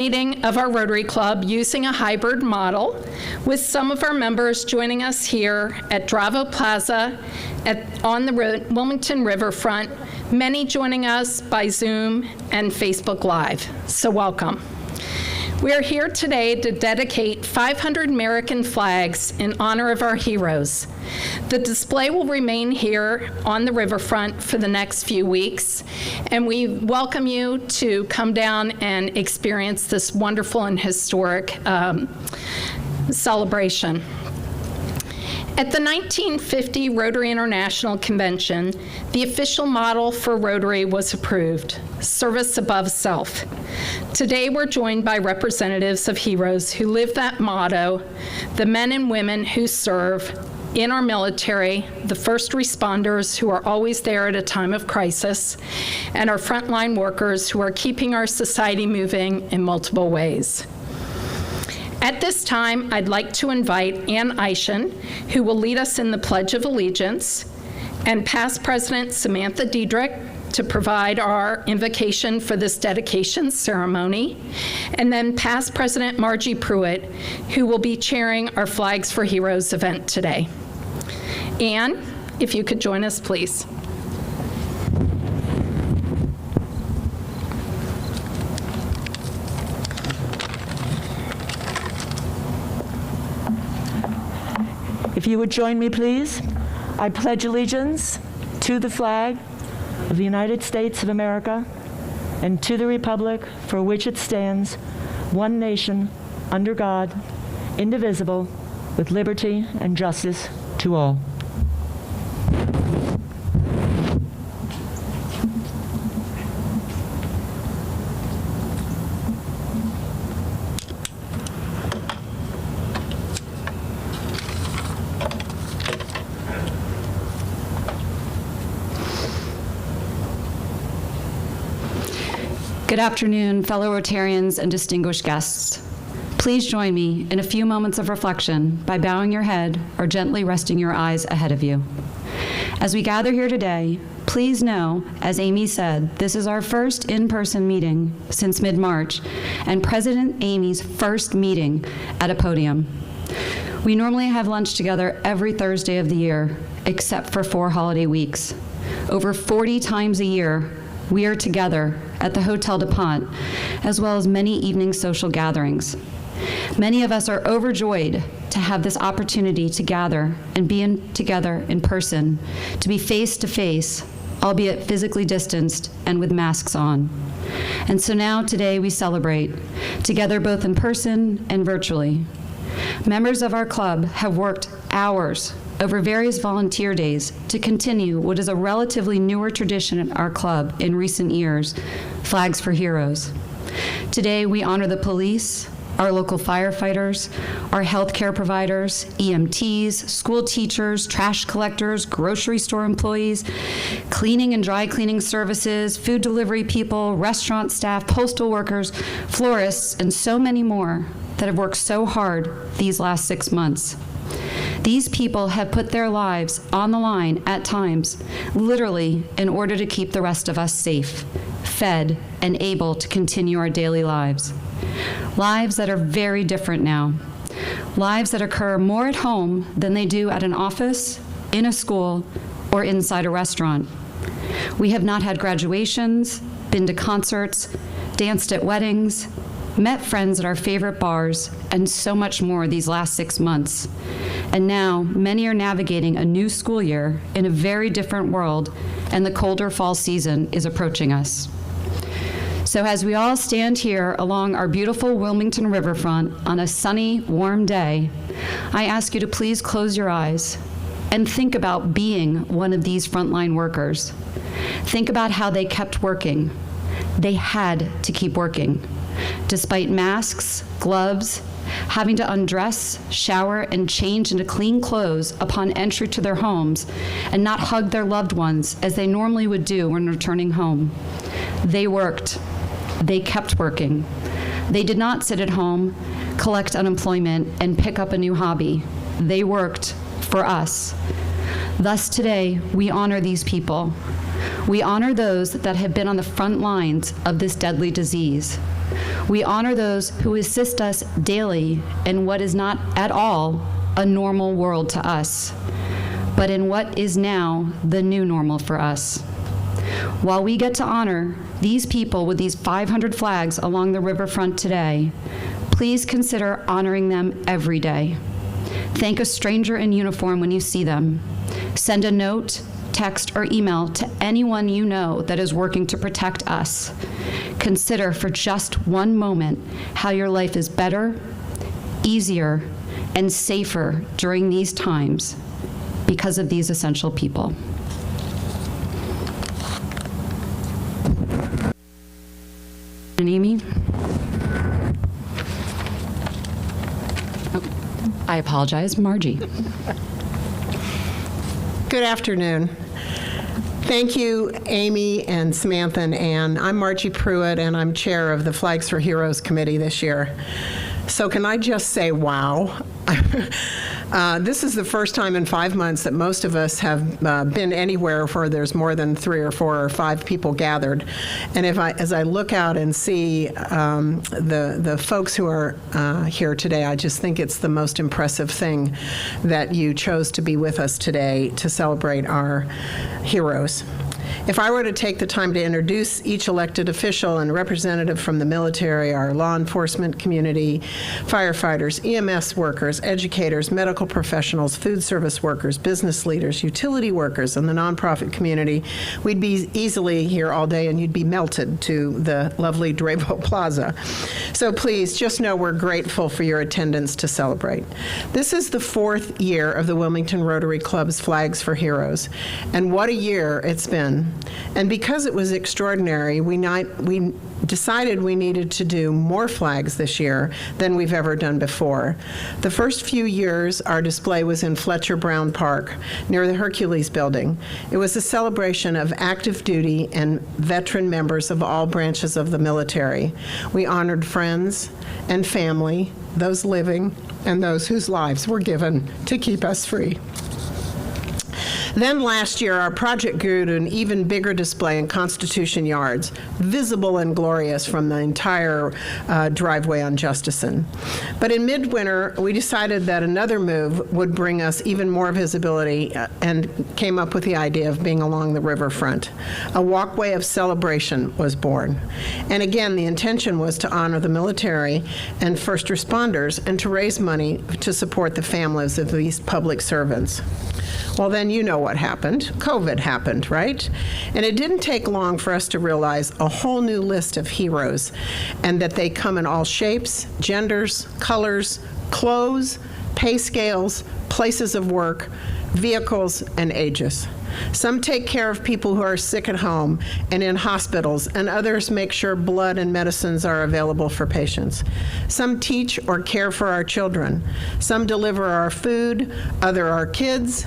Meeting of our Rotary Club using a hybrid model, with some of our members joining us here at Dravo Plaza on the Wilmington Riverfront, many joining us by Zoom and Facebook Live. So welcome. We are here today to dedicate 500 American flags in honor of our heroes. The display will remain here on the riverfront for the next few weeks, and we welcome you to come down and experience this wonderful and historic celebration. At the 1950 Rotary International Convention, the official model for Rotary was approved: service above self. Today, we're joined by representatives of heroes who live that motto, the men and women who serve in our military, the first responders who are always there at a time of crisis, and our frontline workers who are keeping our society moving in multiple ways. At this time, I'd like to invite Ann Eischen, who will lead us in the Pledge of Allegiance, and past President Samantha Diedrich to provide our invocation for this dedication ceremony, and then past President Margie Pruitt, who will be chairing our Flags for Heroes event today. Ann, if you could join us, please. If you would join me, please. I pledge allegiance to the flag of the United States of America and to the republic for which it stands, one nation, under God, indivisible, with liberty and justice to all. Good afternoon, fellow Rotarians and distinguished guests. Please join me in a few moments of reflection by bowing your head or gently resting your eyes ahead of you. As we gather here today, please know, as Amy said, this is our first in-person meeting since mid-March and President Amy's first meeting at a podium. We normally have lunch together every Thursday of the year, except for 4 holiday weeks. Over 40 times a year, we are together at the Hotel DuPont, as well as many evening social gatherings. Many of us are overjoyed to have this opportunity to gather and be together in person, to be face to face, albeit physically distanced and with masks on. And so now today we celebrate, together both in person and virtually. Members of our club have worked hours over various volunteer days to continue what is a relatively newer tradition at our club in recent years, Flags for Heroes. Today, we honor the police, our local firefighters, our healthcare providers, EMTs, school teachers, trash collectors, grocery store employees, cleaning and dry cleaning services, food delivery people, restaurant staff, postal workers, florists, and so many more that have worked so hard these last 6 months. These people have put their lives on the line at times, literally, in order to keep the rest of us safe, fed, and able to continue our daily lives. Lives that are very different now. Lives that occur more at home than they do at an office, in a school, or inside a restaurant. We have not had graduations, been to concerts, danced at weddings, met friends at our favorite bars, and so much more these last 6 months. And now, many are navigating a new school year in a very different world, and the colder fall season is approaching us. So as we all stand here along our beautiful Wilmington riverfront on a sunny, warm day, I ask you to please close your eyes and think about being one of these frontline workers. Think about how they kept working. They had to keep working. Despite masks, gloves, having to undress, shower, and change into clean clothes upon entry to their homes, and not hug their loved ones as they normally would do when returning home. They worked. They kept working. They did not sit at home, collect unemployment, and pick up a new hobby. They worked for us. Thus today, we honor these people. We honor those that have been on the front lines of this deadly disease. We honor those who assist us daily in what is not at all a normal world to us, but in what is now the new normal for us. While we get to honor these people with these 500 flags along the riverfront today, please consider honoring them every day. Thank a stranger in uniform when you see them. Send a note, text, or email to anyone you know that is working to protect us. Consider for just one moment how your life is better, easier, and safer during these times because of these essential people. And Amy? Oh, I apologize, Margie. Good afternoon. Thank you, Amy and Samantha and Ann. I'm Margie Pruitt, and I'm chair of the Flags for Heroes Committee this year. So can I just say, wow. This is the first time in 5 months that most of us have been anywhere where there's more than 3 or 4 or 5 people gathered. And as I look out and see the folks who are here today, I just think it's the most impressive thing that you chose to be with us today to celebrate our heroes. If I were to take the time to introduce each elected official and representative from the military, our law enforcement community, firefighters, EMS workers, educators, medical professionals, food service workers, business leaders, utility workers, and the nonprofit community, we'd be easily here all day and you'd be melted to the lovely Dravo Plaza. So please just know we're grateful for your attendance to celebrate. This is the 4th year of the Wilmington Rotary Club's Flags for Heroes, and what a year it's been. And because it was extraordinary, we decided we needed to do more flags this year than we've ever done before. The first few years, our display was in Fletcher Brown Park, near the Hercules Building. It was a celebration of active duty and veteran members of all branches of the military. We honored friends and family, those living, and those whose lives were given to keep us free. Then last year, our project grew to an even bigger display in Constitution Yards, visible and glorious from the entire driveway on Justison. But in midwinter, we decided that another move would bring us even more visibility and came up with the idea of being along the riverfront. A walkway of celebration was born. And again, the intention was to honor the military and first responders and to raise money to support the families of these public servants. Well, then you know what happened. COVID happened, right? And it didn't take long for us to realize a whole new list of heroes, and that they come in all shapes, genders, colors, clothes, pay scales, places of work, vehicles, and ages. Some take care of people who are sick at home and in hospitals, and others make sure blood and medicines are available for patients. Some teach or care for our children. Some deliver our food, other our kids,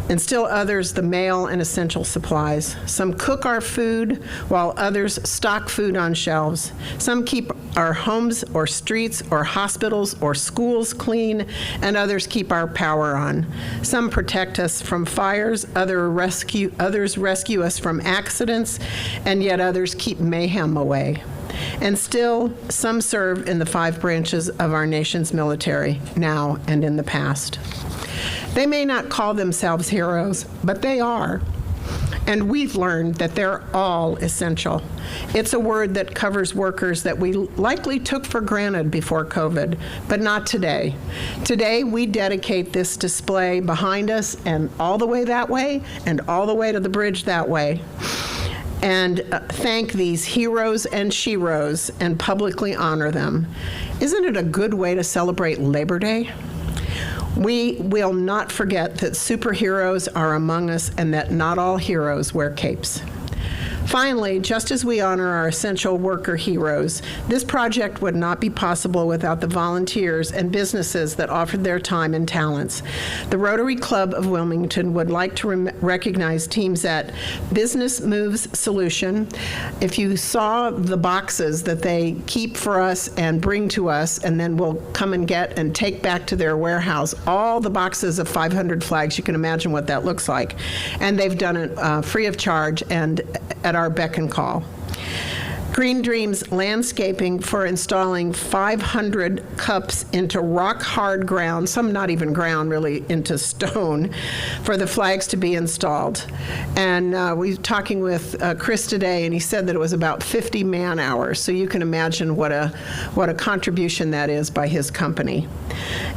and still others the mail and essential supplies. Some cook our food, while others stock food on shelves. Some keep our homes or streets or hospitals or schools clean, and others keep our power on. Some protect us from fires, others rescue us from accidents, and yet others keep mayhem away. And still, some serve in the 5 branches of our nation's military, now and in the past. They may not call themselves heroes, but they are. And we've learned that they're all essential. It's a word that covers workers that we likely took for granted before COVID, but not today. Today, we dedicate this display behind us and all the way that way and all the way to the bridge that way. And thank these heroes and sheroes and publicly honor them. Isn't it a good way to celebrate Labor Day? We will not forget that superheroes are among us and that not all heroes wear capes. Finally, just as we honor our essential worker heroes, this project would not be possible without the volunteers and businesses that offered their time and talents. The Rotary Club of Wilmington would like to recognize teams at Business Moves Solution. If you saw the boxes that they keep for us and bring to us, and then we'll come and get and take back to their warehouse, all the boxes of 500 flags, you can imagine what that looks like. And they've done it free of charge and at our beck and call. Green Dreams Landscaping for installing 500 cups into rock-hard ground, some not even ground, really, into stone, for the flags to be installed. And we were talking with Chris today, and he said that it was about 50 man-hours, so you can imagine what a contribution that is by his company.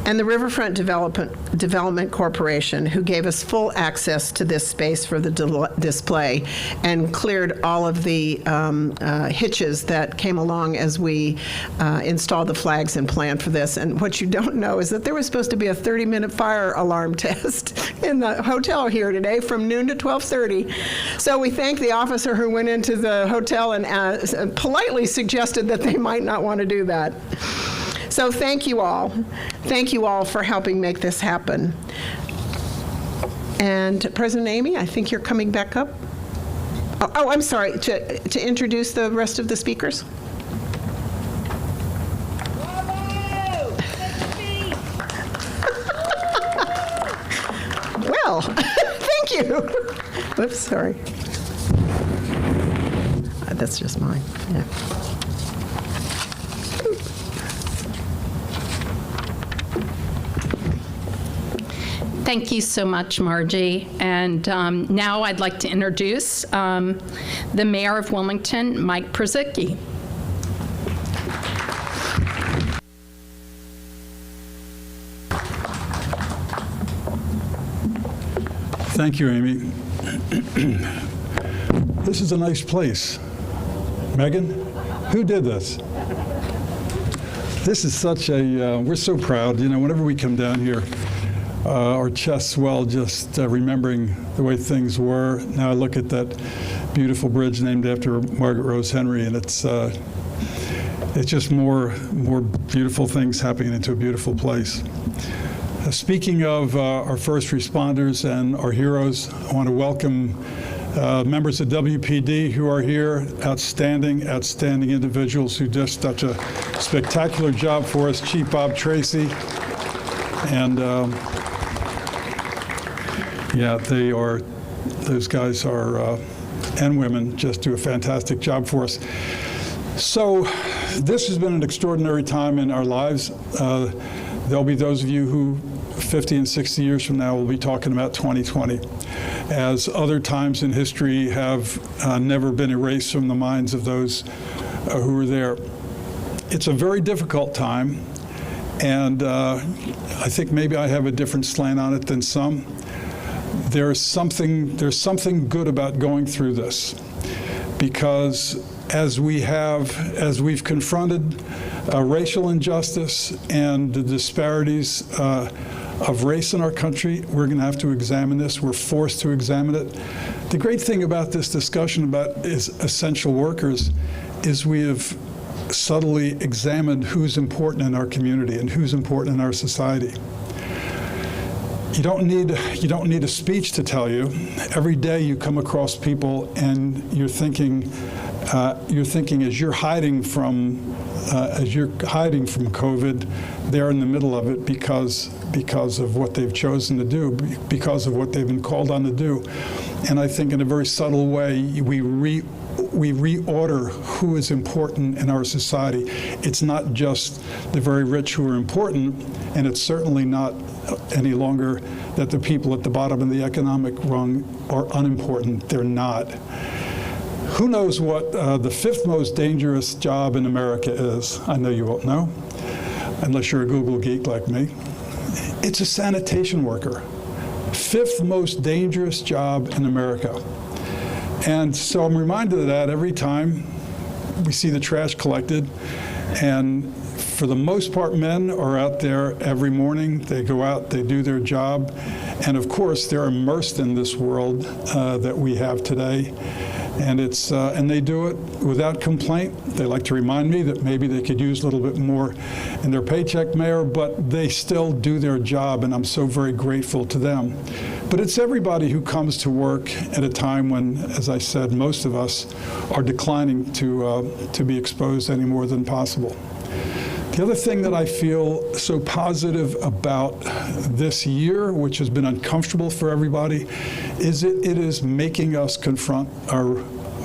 And the Riverfront Development Corporation, who gave us full access to this space for the display and cleared all of the hitches that came along as we installed the flags and planned for this. And what you don't know is that there was supposed to be a 30-minute fire alarm test in the hotel here today from noon to 12:30. So we thank the officer who went into the hotel and politely suggested that they might not want to do that. So thank you all. Thank you all for helping make this happen. And President Amy, I think you're coming back up. Oh, I'm sorry, to introduce the rest of the speakers. Well, thank you. Whoops, sorry. That's just mine, yeah. Thank you so much, Margie. And now I'd like to introduce the Mayor of Wilmington, Mike Przicki. Thank you, Amy. This is a nice place. Megan, who did this? This is such a, we're so proud. You know, whenever we come down here, our chests swell just remembering the way things were. Now I look at that beautiful bridge named after Margaret Rose Henry, and it's just more beautiful things happening into a beautiful place. Speaking of our first responders and our heroes, I want to welcome members of WPD who are here, outstanding individuals who did such a spectacular job for us. Chief Bob Tracy, and yeah, those guys are, and women, just do a fantastic job for us. So this has been an extraordinary time in our lives. There'll be those of you who 50 and 60 years from now will be talking about 2020, as other times in history have never been erased from the minds of those who were there. It's a very difficult time, and I think maybe I have a different slant on it than some. There's something good about going through this, because as we've confronted racial injustice and the disparities of race in our country, we're going to have to examine this. We're forced to examine it. The great thing about this discussion about essential workers is we have subtly examined who's important in our community and who's important in our society. You don't need a speech to tell you. Every day you come across people and you're thinking as you're hiding from COVID, they're in the middle of it because of what they've chosen to do, because of what they've been called on to do. And I think in a very subtle way, we reorder who is important in our society. It's not just the very rich who are important, and it's certainly not any longer that the people at the bottom of the economic rung are unimportant. They're not. Who knows what the fifth most dangerous job in America is? I know you won't know, unless you're a Google geek like me. It's a sanitation worker. Fifth most dangerous job in America. And so I'm reminded of that every time we see the trash collected. And for the most part, men are out there every morning. They go out, they do their job. And of course, they're immersed in this world that we have today. And and they do it without complaint. They like to remind me that maybe they could use a little bit more in their paycheck, Mayor, but they still do their job, and I'm so very grateful to them. But it's everybody who comes to work at a time when, as I said, most of us are declining to be exposed any more than possible. The other thing that I feel so positive about this year, which has been uncomfortable for everybody, is it is making us confront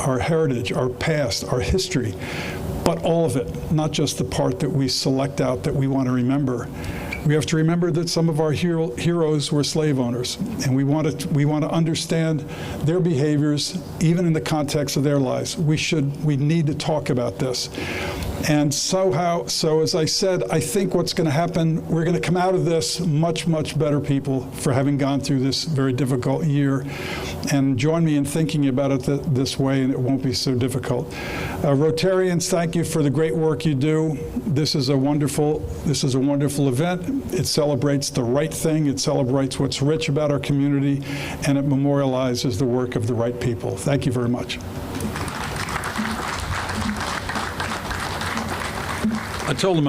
our heritage, our past, our history, but all of it, not just the part that we select out that we want to remember. We have to remember that some of our heroes were slave owners, and we want to understand their behaviors, even in the context of their lives. We need to talk about this. And so as I said, I think what's going to happen, we're going to come out of this much, much better people for having gone through this very difficult year. And join me in thinking about it this way, and it won't be so difficult. Rotarians, thank you for the great work you do. This is a wonderful event. It celebrates the right thing. It celebrates what's rich about our community, and it memorializes the work of the right people. Thank you very much. I told him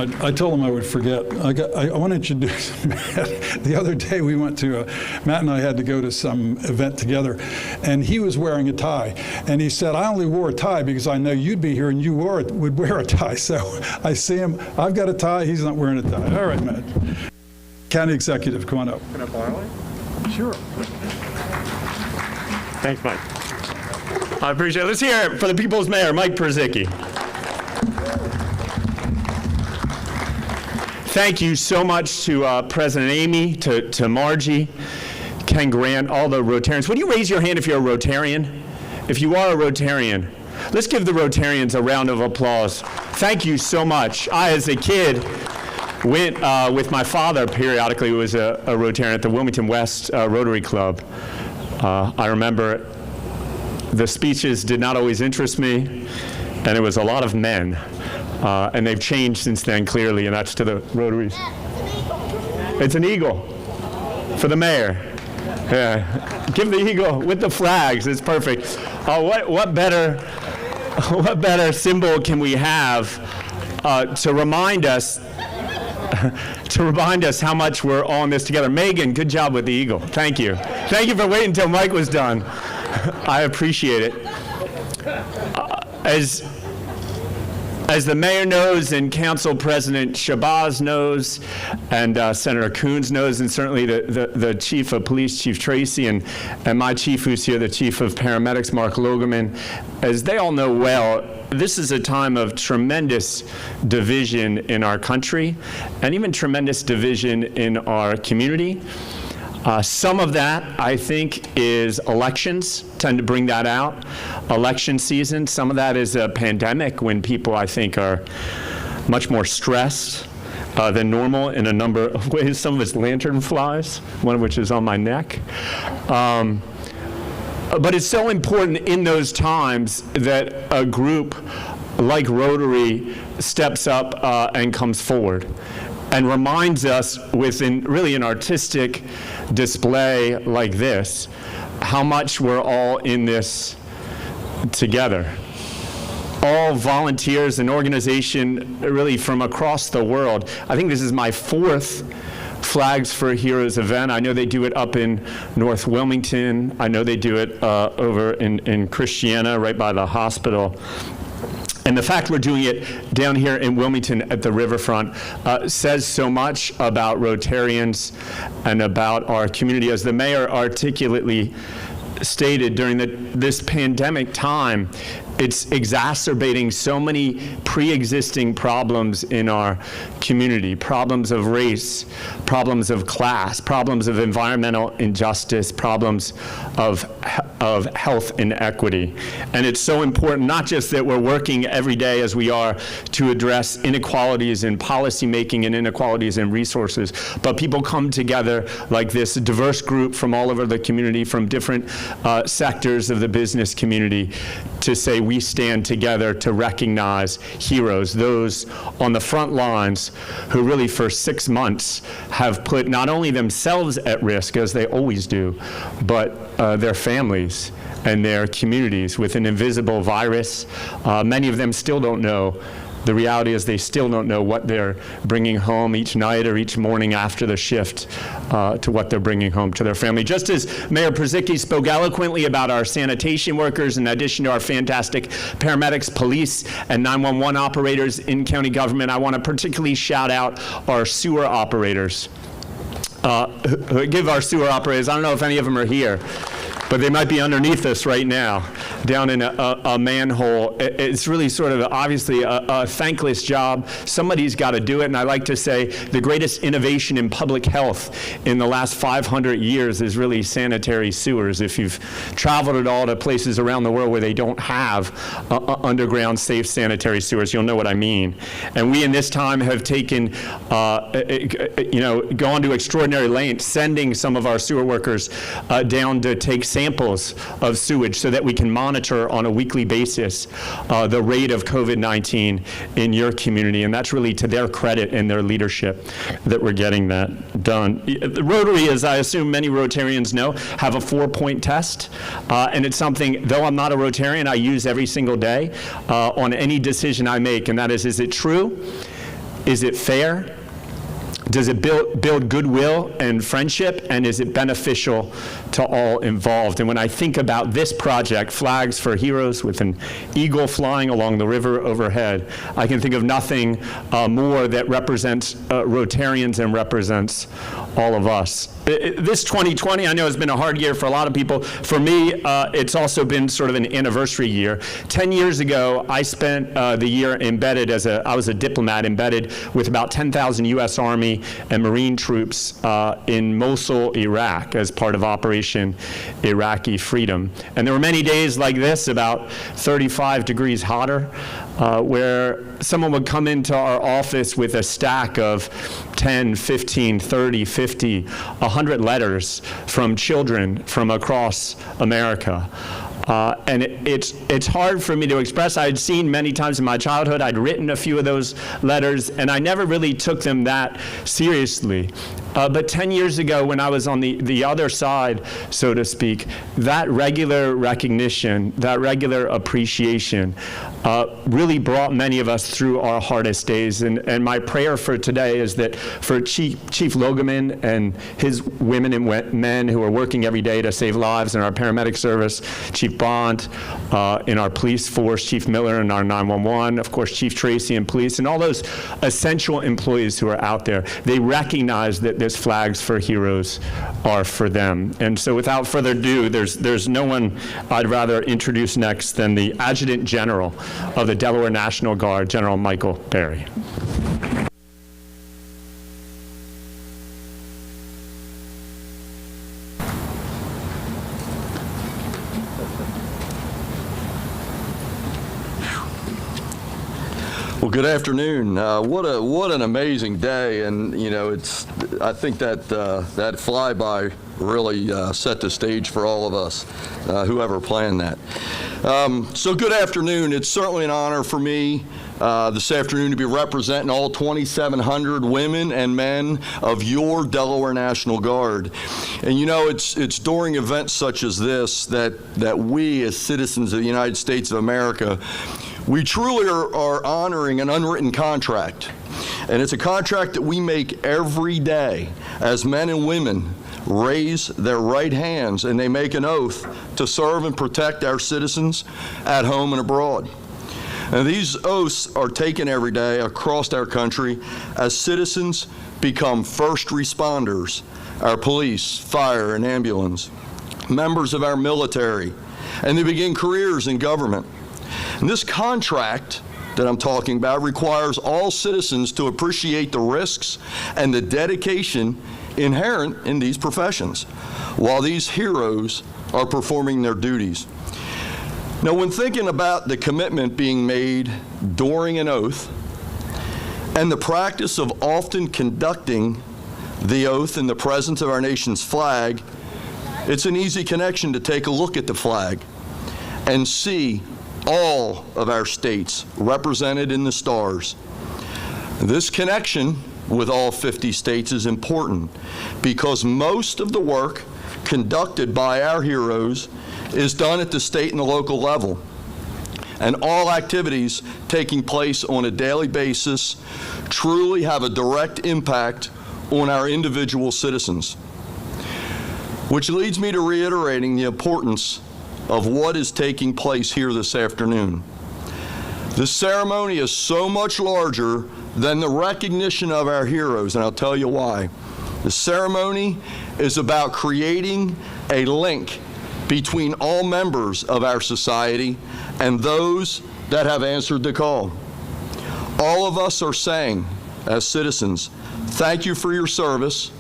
I would forget. I want to introduce Matt. The other day we went to Matt and I had to go to some event together, and he was wearing a tie. And he said, "I only wore a tie because I know you'd be here and you would wear a tie." So I see him. I've got a tie. He's not wearing a tie. All right, Matt. County Executive, come on up. Can I borrow it? Sure. Thanks, Mike. I appreciate it. Let's hear it for the People's Mayor, Mike Perzicki. Thank you so much to President Amy, to Margie, Ken Grant, all the Rotarians. Would you raise your hand if you're a Rotarian? If you are a Rotarian, let's give the Rotarians a round of applause. Thank you so much. I, as a kid, went with my father periodically, who was a Rotarian at the Wilmington West Rotary Club. I remember the speeches did not always interest me, and it was a lot of men. And they've changed since then, clearly, and that's to the Rotaries. It's an eagle for the mayor. Yeah. Give the eagle with the flags. It's perfect. What better symbol can we have to remind us how much we're all in this together? Megan, good job with the eagle. Thank you. Thank you for waiting until Mike was done. I appreciate it. As the mayor knows, and Council President Shabazz knows, and Senator Coons knows, and certainly the Chief of Police, Chief Tracy, and my chief who's here, the Chief of Paramedics, Mark Logerman, as they all know well, this is a time of tremendous division in our country, and even tremendous division in our community. Some of that, I think, is elections tend to bring that out. Election season, some of that is a pandemic when people, I think, are much more stressed than normal in a number of ways. Some of it's lantern flies, one of which is on my neck. But it's so important in those times that a group like Rotary steps up and comes forward and reminds us within really an artistic display like this, how much we're all in this together. All volunteers and organization really from across the world. I think this is my 4th Flags for Heroes event. I know they do it up in North Wilmington. I know they do it over in Christiana, right by the hospital. And the fact we're doing it down here in Wilmington at the Riverfront says so much about Rotarians and about our community. As the mayor articulately stated, during this pandemic time, it's exacerbating so many pre-existing problems in our community, problems of race, problems of class, problems of environmental injustice, problems of health inequity. And it's so important, not just that we're working every day as we are to address inequalities in policymaking and inequalities in resources, but people come together like this, a diverse group from all over the community, from different sectors of the business community, to say we stand together to recognize heroes, those on the front lines who really for 6 months have put not only themselves at risk, as they always do, but their families and their communities with an invisible virus. Many of them still don't know. The reality is they still don't know what they're bringing home each night or each morning after the shift to what they're bringing home to their family. Just as Mayor Perzicki spoke eloquently about our sanitation workers, in addition to our fantastic paramedics, police, and 911 operators in county government, I want to particularly shout out our sewer operators. Give our sewer operators, I don't know if any of them are here, but they might be underneath us right now, down in a manhole. It's really sort of obviously a thankless job. Somebody's got to do it, and I like to say the greatest innovation in public health in the last 500 years is really sanitary sewers. If you've traveled at all to places around the world where they don't have underground safe sanitary sewers, you'll know what I mean. And we in this time have taken, gone to extraordinary lengths, sending some of our sewer workers down to take samples of sewage so that we can monitor on a weekly basis the rate of COVID-19 in your community. And that's really to their credit and their leadership that we're getting that done. The Rotary, as I assume many Rotarians know, have a 4-point test. And it's something, though I'm not a Rotarian, I use every single day on any decision I make. And that is it true? Is it fair? Does it build goodwill and friendship? And is it beneficial to all involved? And when I think about this project, Flags for Heroes, with an eagle flying along the river overhead, I can think of nothing more that represents Rotarians and represents all of us. This 2020, I know, has been a hard year for a lot of people. For me, it's also been sort of an anniversary year. 10 years ago, I spent the year embedded I was a diplomat embedded with about 10,000 U.S. Army and Marine troops in Mosul, Iraq, as part of Operation Iraqi Freedom. And there were many days like this, about 35 degrees hotter, where someone would come into our office with a stack of 10, 15, 30, 50, 100 letters from children from across America. And it's hard for me to express. I'd seen many times in my childhood, I'd written a few of those letters, and I never really took them that seriously. But 10 years ago, when I was on the other side, so to speak, that regular recognition, that regular appreciation really brought many of us through our hardest days. And my prayer for today is that for Chief Logeman and his women and men who are working every day to save lives in our paramedic service, Chief Bond in our police force, Chief Miller in our 911, of course, Chief Tracy in police, and all those essential employees who are out there, they recognize that this Flags for Heroes are for them. And so without further ado, there's no one I'd rather introduce next than the Adjutant General of the Delaware National Guard, General Michael Berry. Well, good afternoon. What an amazing day, and I think that that flyby really set the stage for all of us, whoever planned that. So good afternoon. It's certainly an honor for me this afternoon to be representing all 2,700 women and men of your Delaware National Guard. And it's during events such as this that we as citizens of the United States of America, we truly are honoring an unwritten contract. And it's a contract that we make every day as men and women raise their right hands and they make an oath to serve and protect our citizens at home and abroad. And these oaths are taken every day across our country as citizens become first responders, our police, fire, and ambulance, members of our military, and they begin careers in government. And this contract that I'm talking about requires all citizens to appreciate the risks and the dedication inherent in these professions while these heroes are performing their duties. Now, when thinking about the commitment being made during an oath and the practice of often conducting the oath in the presence of our nation's flag, it's an easy connection to take a look at the flag and see all of our states represented in the stars. This connection with all 50 states is important because most of the work conducted by our heroes is done at the state and the local level. And all activities taking place on a daily basis truly have a direct impact on our individual citizens. Which leads me to reiterating the importance of what is taking place here this afternoon. The ceremony is so much larger than the recognition of our heroes, and I'll tell you why. The ceremony is about creating a link between all members of our society and those that have answered the call. All of us are saying, as citizens, thank you for your service,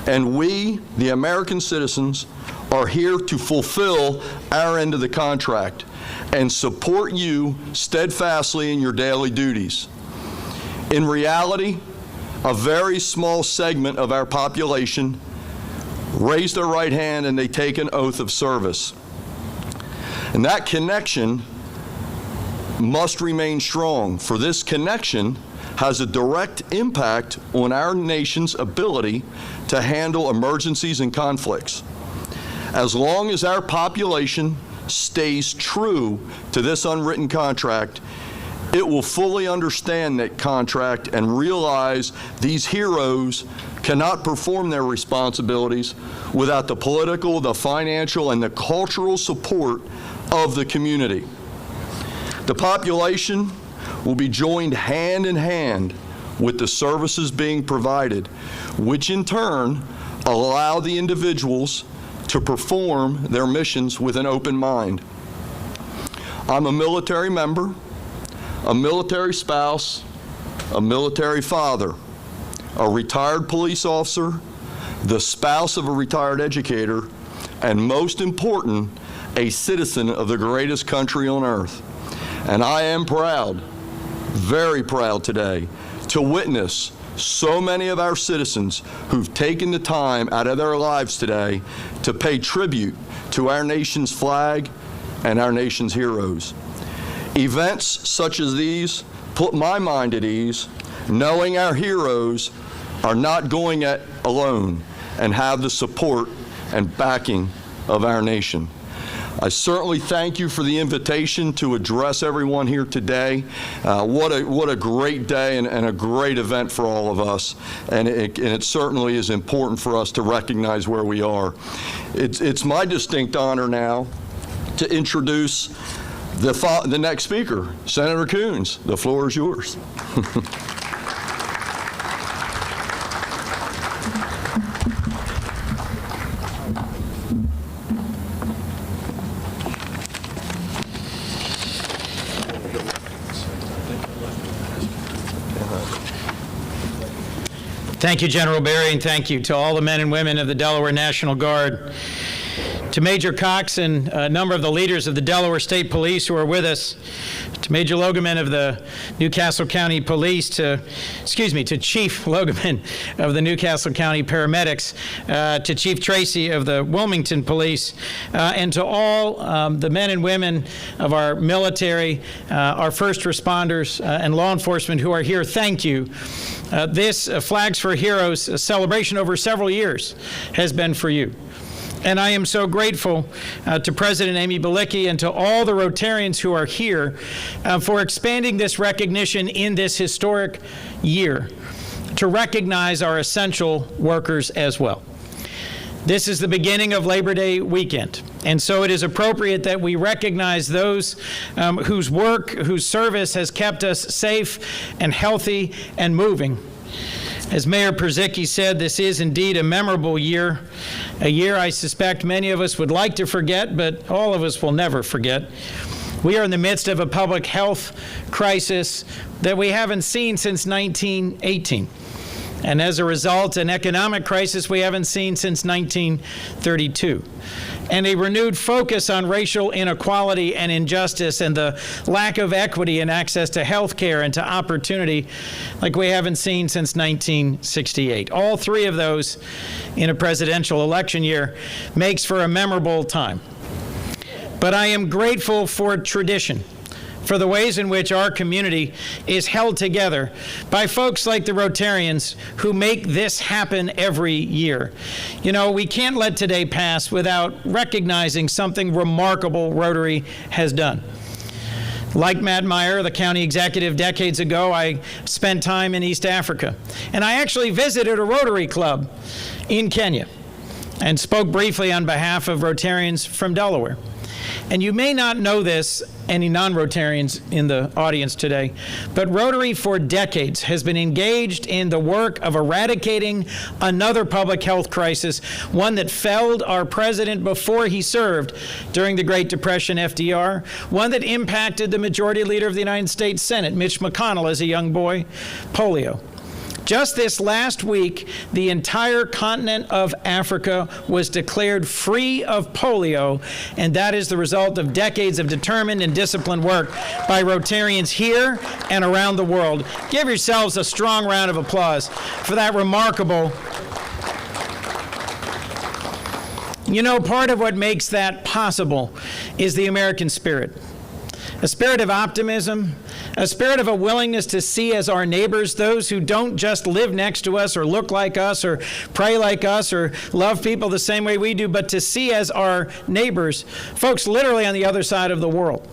and we, the American citizens, are here to fulfill our end of the contract and support you steadfastly in your daily duties. In reality, a very small segment of our population raise their right hand and they take an oath of service. And that connection must remain strong, for this connection has a direct impact on our nation's ability to handle emergencies and conflicts. As long as our population stays true to this unwritten contract, it will fully understand that contract and realize these heroes cannot perform their responsibilities without the political, the financial, and the cultural support of the community. The population will be joined hand in hand with the services being provided, which in turn allow the individuals to perform their missions with an open mind. I'm a military member, a military spouse, a military father, a retired police officer, the spouse of a retired educator, and most important, a citizen of the greatest country on earth. And I am proud, very proud today, to witness so many of our citizens who've taken the time out of their lives today to pay tribute to our nation's flag and our nation's heroes. Events such as these put my mind at ease, knowing our heroes are not going it alone and have the support and backing of our nation. I certainly thank you for the invitation to address everyone here today. What a great day and a great event for all of us, and it certainly is important for us to recognize where we are. It's my distinct honor now to introduce the next speaker, Senator Coons. The floor is yours. Thank you, General Barry, and thank you to all the men and women of the Delaware National Guard, to Major Cox and a number of the leaders of the Delaware State Police who are with us, to Major Logeman of the Newcastle County Police, to Chief Logeman of the Newcastle County Paramedics, to Chief Tracy of the Wilmington Police, and to all the men and women of our military, our first responders, and law enforcement who are here. Thank you. This Flags for Heroes celebration over several years has been for you. And I am so grateful to President Amy Balicki and to all the Rotarians who are here for expanding this recognition in this historic year to recognize our essential workers as well. This is the beginning of Labor Day weekend, and so it is appropriate that we recognize those whose work, whose service has kept us safe and healthy and moving. As Mayor Perzicki said, this is indeed a memorable year, a year I suspect many of us would like to forget, but all of us will never forget. We are in the midst of a public health crisis that we haven't seen since 1918. And as a result, an economic crisis we haven't seen since 1932. And a renewed focus on racial inequality and injustice and the lack of equity and access to health care and to opportunity like we haven't seen since 1968. All three of those in a presidential election year makes for a memorable time. But I am grateful for tradition, for the ways in which our community is held together by folks like the Rotarians who make this happen every year. You know, we can't let today pass without recognizing something remarkable Rotary has done. Like Matt Meyer, the county executive decades ago, I spent time in East Africa. And I actually visited a Rotary club in Kenya. and spoke briefly on behalf of Rotarians from Delaware. And you may not know this, any non-Rotarians in the audience today, but Rotary for decades has been engaged in the work of eradicating another public health crisis, one that felled our president before he served during the Great Depression, FDR, one that impacted the majority leader of the United States Senate, Mitch McConnell, as a young boy, polio. Just this last week, the entire continent of Africa was declared free of polio, and that is the result of decades of determined and disciplined work by Rotarians here and around the world. Give yourselves a strong round of applause for that remarkable. You know, part of what makes that possible is the American spirit. A spirit of optimism, a spirit of a willingness to see as our neighbors those who don't just live next to us or look like us or pray like us or love people the same way we do, but to see as our neighbors folks literally on the other side of the world.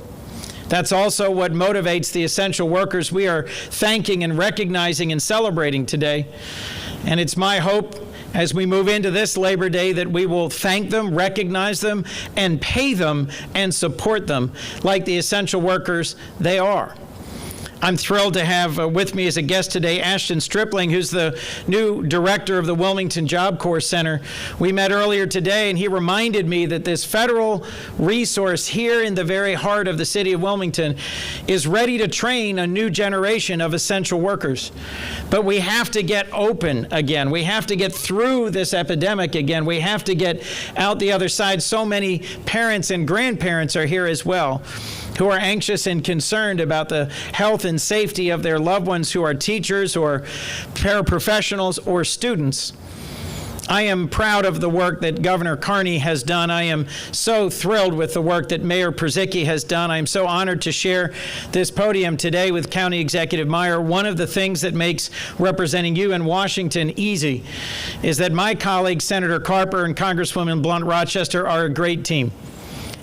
That's also what motivates the essential workers we are thanking and recognizing and celebrating today. And it's my hope as we move into this Labor Day that we will thank them, recognize them, and pay them and support them like the essential workers they are. I'm thrilled to have with me as a guest today Ashton Stripling, who's the new director of the Wilmington Job Corps Center. We met earlier today, and he reminded me that this federal resource here in the very heart of the city of Wilmington is ready to train a new generation of essential workers. But we have to get open again. We have to get through this epidemic again. We have to get out the other side. So many parents and grandparents are here as well, who are anxious and concerned about the health and safety of their loved ones who are teachers or paraprofessionals or students. I am proud of the work that Governor Carney has done. I am so thrilled with the work that Mayor Przicki has done. I am so honored to share this podium today with County Executive Meyer. One of the things that makes representing you in Washington easy is that my colleagues, Senator Carper and Congresswoman Blunt Rochester, are a great team.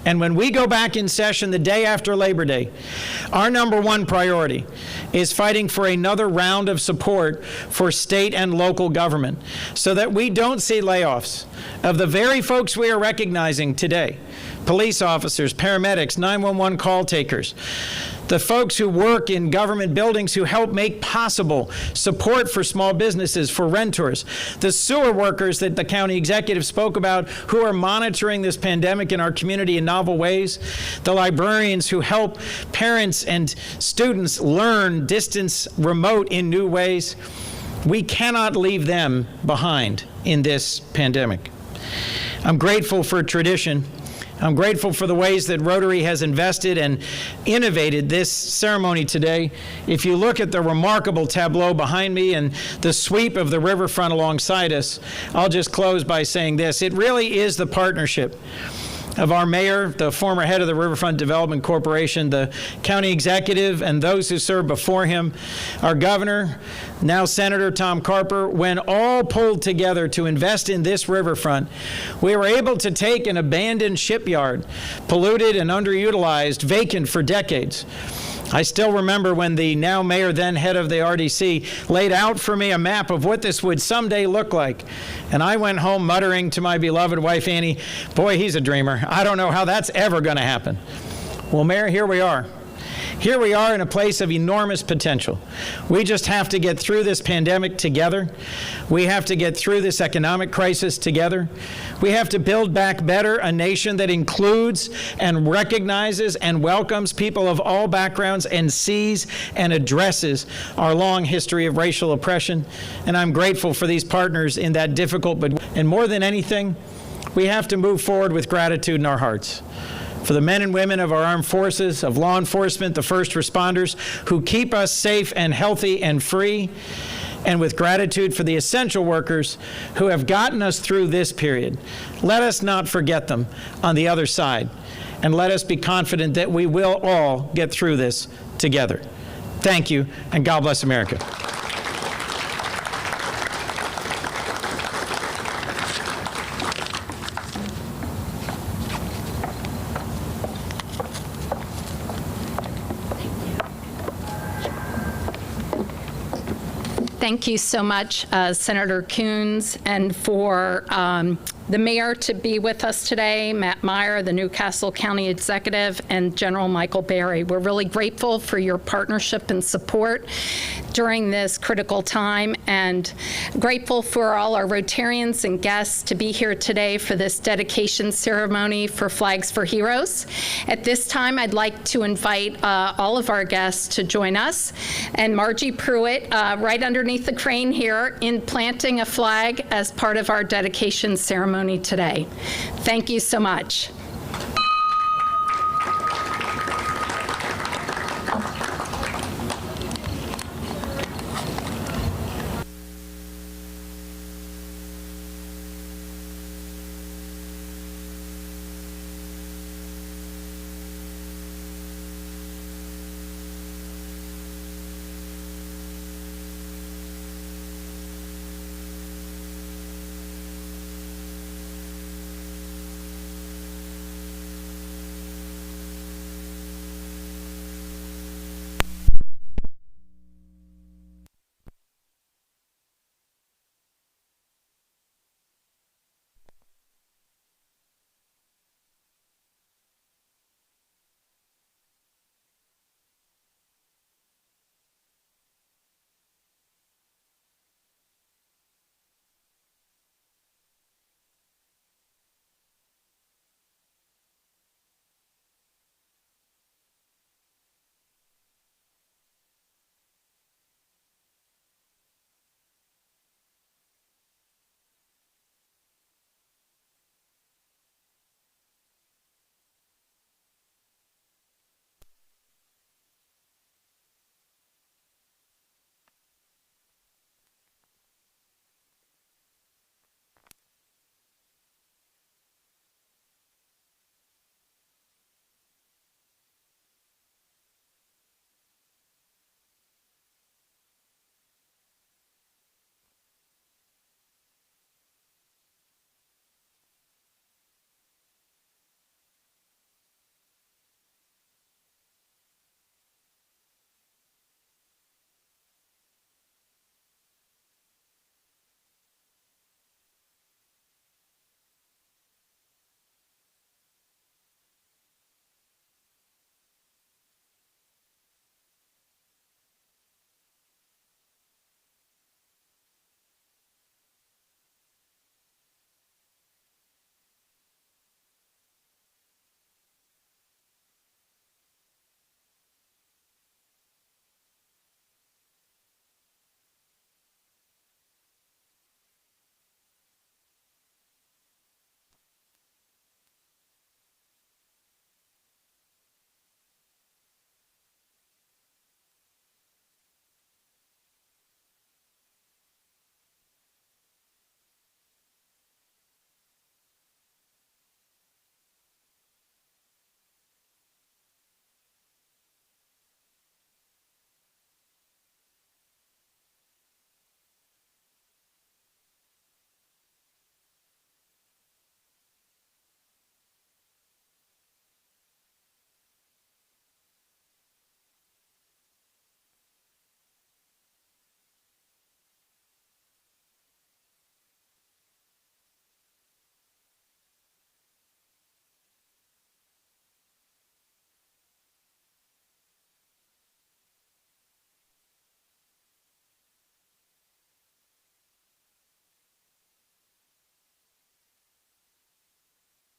And when we go back in session the day after Labor Day, our number one priority is fighting for another round of support for state and local government so that we don't see layoffs of the very folks we are recognizing today: police officers, paramedics, 911 call takers, the folks who work in government buildings who help make possible support for small businesses, for renters, the sewer workers that the county executive spoke about who are monitoring this pandemic in our community in novel ways, the librarians who help parents and students learn distance remote in new ways. We cannot leave them behind in this pandemic. I'm grateful for tradition. I'm grateful for the ways that Rotary has invested and innovated this ceremony today. If you look at the remarkable tableau behind me and the sweep of the riverfront alongside us, I'll just close by saying this: it really is the partnership of our mayor, the former head of the Riverfront Development Corporation, the county executive, and those who served before him, our governor, now Senator Tom Carper. When all pulled together to invest in this riverfront, we were able to take an abandoned shipyard, polluted and underutilized, vacant for decades. I still remember when the now mayor, then head of the RDC, laid out for me a map of what this would someday look like. And I went home muttering to my beloved wife, Annie, boy, he's a dreamer. I don't know how that's ever going to happen. Well, Mayor, here we are. Here we are in a place of enormous potential. We just have to get through this pandemic together. We have to get through this economic crisis together. We have to build back better a nation that includes and recognizes and welcomes people of all backgrounds and sees and addresses our long history of racial oppression. And I'm grateful for these partners in that difficult, and more than anything, we have to move forward with gratitude in our hearts for the men and women of our armed forces, of law enforcement, the first responders who keep us safe and healthy and free, and with gratitude for the essential workers who have gotten us through this period. Let us not forget them on the other side, and let us be confident that we will all get through this together. Thank you, and God bless America. Thank you so much, Senator Coons, and for the mayor to be with us today, Matt Meyer, the Newcastle County Executive, and General Michael Berry. We're really grateful for your partnership and support during this critical time, and grateful for all our Rotarians and guests to be here today for this dedication ceremony for Flags for Heroes. At this time, I'd like to invite all of our guests to join us, and Margie Pruitt, right underneath the crane here, in planting a flag as part of our dedication ceremony today. Thank you so much.